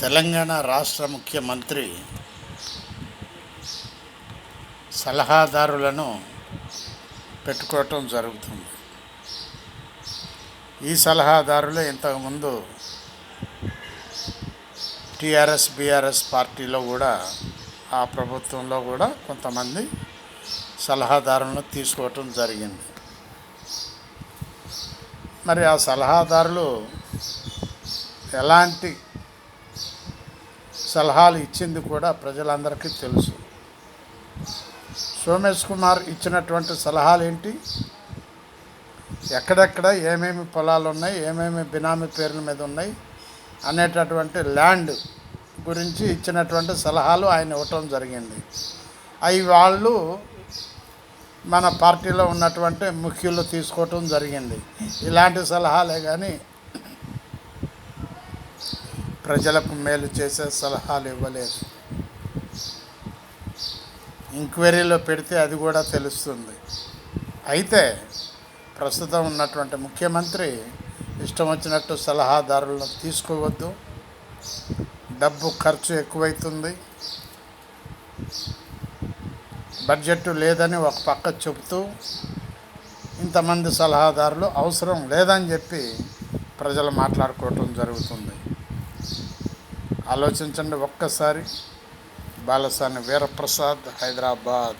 తెలంగాణ రాష్ట్ర ముఖ్యమంత్రి సలహాదారులను పెట్టుకోవటం జరుగుతుంది. ఈ సలహాదారులు ఇంతకుముందు టీఆర్ఎస్ బీఆర్ఎస్ పార్టీలో కూడా, ఆ ప్రభుత్వంలో కూడా కొంతమంది సలహాదారులను తీసుకోవటం జరిగింది. మరి ఆ సలహాదారులు ఎలాంటి సలహాలు ఇచ్చింది కూడా ప్రజలందరికీ తెలుసు. సోమేష్ కుమార్ ఇచ్చినటువంటి సలహాలు ఏంటి, ఎక్కడెక్కడ ఏమేమి పొలాలు ఉన్నాయి, ఏమేమి బినామీ పేర్ల మీద ఉన్నాయి అనేటటువంటి ల్యాండ్ గురించి ఇచ్చినటువంటి సలహాలు ఆయన ఇవ్వటం జరిగింది. అవి వాళ్ళు మన పార్టీలో ఉన్నటువంటి ముఖ్యులు తీసుకోవటం జరిగింది. ఇలాంటి సలహాలే కానీ ప్రజలకు మేలు చేసే సలహాలు ఇవ్వలేదు. ఎంక్వైరీలో పెడితే అది కూడా తెలుస్తుంది. అయితే ప్రస్తుతం ఉన్నటువంటి ముఖ్యమంత్రి ఇష్టం వచ్చినట్టు సలహాదారులను తీసుకోవద్దు, డబ్బు ఖర్చు ఎక్కువైతుంది, బడ్జెట్ లేదని ఒక పక్క చెబుతూ ఇంతమంది సలహాదారులు అవసరం లేదని చెప్పి ప్రజలు మాట్లాడుకోవటం జరుగుతుంది. ఆలోచించండి ఒక్కసారి. బాలసాని వీరప్రసాద్, హైదరాబాద్.